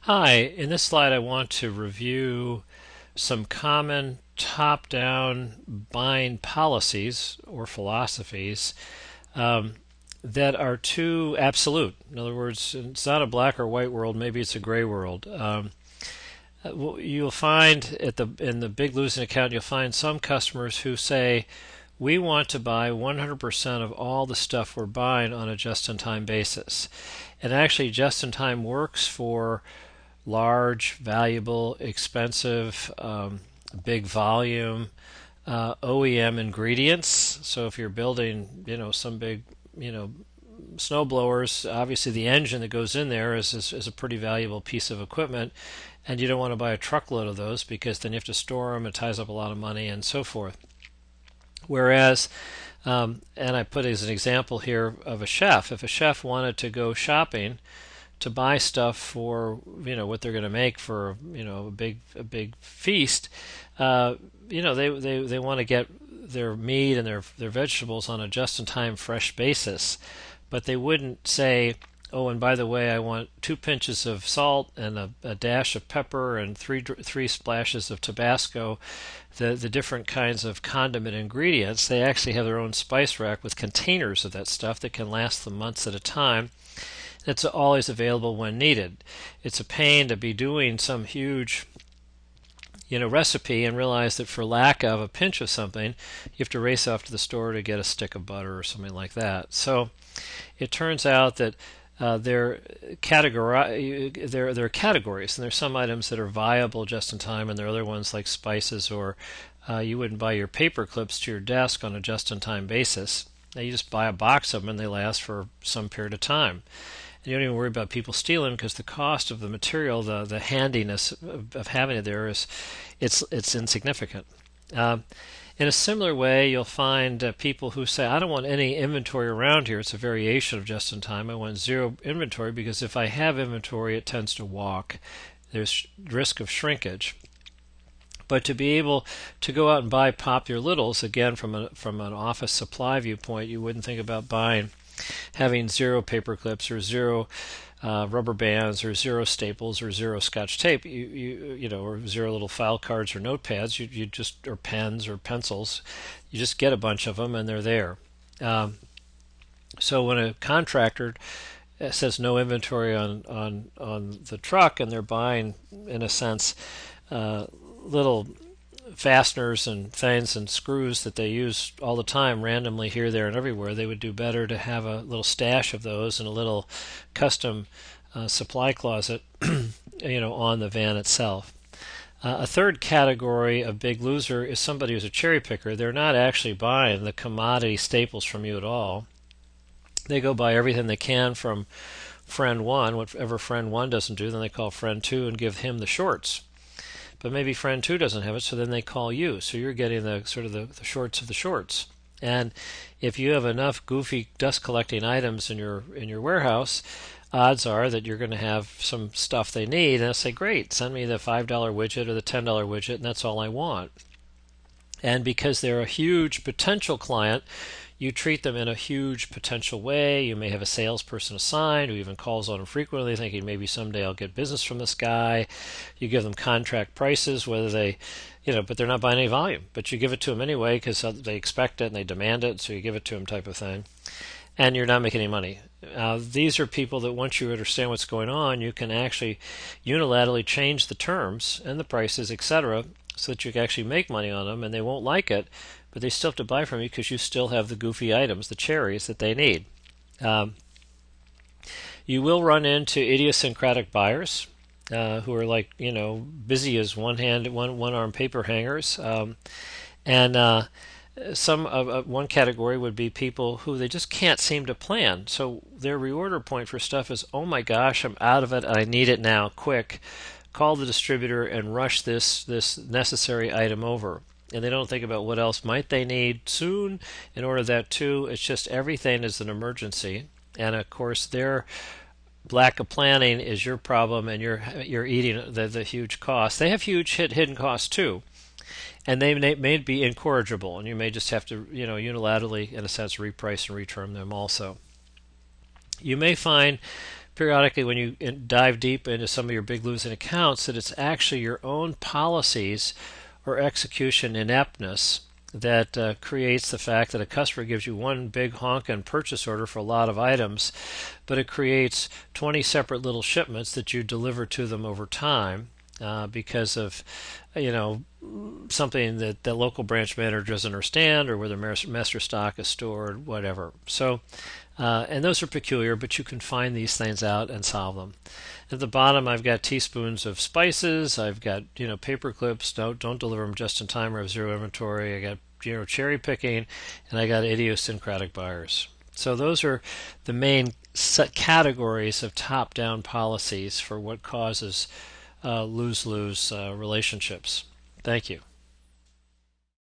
Hi, in this slide I want to review some common top-down buying policies or philosophies um, that are too absolute. In other words, it's not a black or white world, maybe it's a gray world. You'll find in the Big Losing account, you'll find some customers who say, we want to buy 100% of all the stuff we're buying on a just-in-time basis. And actually, just-in-time works for large, valuable, expensive, big volume OEM ingredients. So if you're building, some big, you know, snow blowers, obviously the engine that goes in there is a pretty valuable piece of equipment, and you don't want to buy a truckload of those because then you have to store them. It ties up a lot of money and so forth. Whereas and I put as an example here of a chef. If a chef wanted to go shopping to buy stuff for what they're going to make for a big feast, they want to get their meat and their vegetables on a just-in-time fresh basis, but they wouldn't say, oh, and by the way, I want 2 pinches of salt and a dash of pepper and three splashes of Tabasco, the different kinds of condiment ingredients. They actually have their own spice rack with containers of that stuff that can last them months at a time. It's always available when needed. It's a pain to be doing some huge recipe and realize that for lack of a pinch of something, you have to race off to the store to get a stick of butter or something like that. So it turns out that there are categories, and there's some items that are viable just in time, and there are other ones like spices, or you wouldn't buy your paper clips to your desk on a just in time basis. Now you just buy a box of them and they last for some period of time. And you don't even worry about people stealing because the cost of the material, the handiness of having it there it's insignificant. In a similar way, you'll find people who say, I don't want any inventory around here. It's a variation of just in time. I want zero inventory because if I have inventory, it tends to walk. There's risk of shrinkage. But to be able to go out and buy Popular Littles, again, from an office supply viewpoint, you wouldn't think about having zero paper clips or zero rubber bands or zero staples or zero scotch tape, or zero little file cards or notepads. You just, or pens or pencils, you just get a bunch of them and they're there. So when a contractor says no inventory on the truck, and they're buying, in a sense, little fasteners and things and screws that they use all the time randomly here, there, and everywhere, they would do better to have a little stash of those in a little custom supply closet on the van itself. A third category of big loser is somebody who's a cherry picker. They're not actually buying the commodity staples from you at all. They go buy everything they can from friend one. Whatever friend one doesn't do, then they call friend two and give him the shorts. But maybe friend two doesn't have it, so then they call you. So you're getting the shorts of the shorts. And if you have enough goofy dust collecting items in your warehouse, odds are that you're going to have some stuff they need. And they'll say, great, send me the $5 widget or the $10 widget, and that's all I want. And because they're a huge potential client, you treat them in a huge potential way. You may have a salesperson assigned who even calls on them frequently, thinking maybe someday I'll get business from this guy. You give them contract prices, whether they, but they're not buying any volume. But you give it to them anyway because they expect it and they demand it, so you give it to them, type of thing. And you're not making any money. These are people that once you understand what's going on, you can actually unilaterally change the terms and the prices, etc., so that you can actually make money on them, and they won't like it, but they still have to buy from you because you still have the goofy items, the cherries that they need. You will run into idiosyncratic buyers who are like, busy as one-arm paper hangers. And one category would be people who they just can't seem to plan. So their reorder point for stuff is, oh my gosh, I'm out of it, I need it now, quick. Call the distributor and rush this necessary item over. And they don't think about what else might they need soon in order that too. It's just everything is an emergency. And of course their lack of planning is your problem, and you're eating the huge cost. They have huge hidden costs too. And they may be incorrigible, and you may just have to unilaterally, in a sense, reprice and reterm them also. You may find periodically when you dive deep into some of your big losing accounts that it's actually your own policies or execution ineptness that creates the fact that a customer gives you one big honkin' purchase order for a lot of items, but it creates 20 separate little shipments that you deliver to them over time because of, something that the local branch manager doesn't understand, or where their master stock is stored, whatever. So, and those are peculiar, but you can find these things out and solve them. At the bottom, I've got teaspoons of spices. I've got paper clips. Don't deliver them just in time or have zero inventory. I got cherry picking, and I got idiosyncratic buyers. So those are the main categories of top-down policies for what causes lose-lose relationships. Thank you.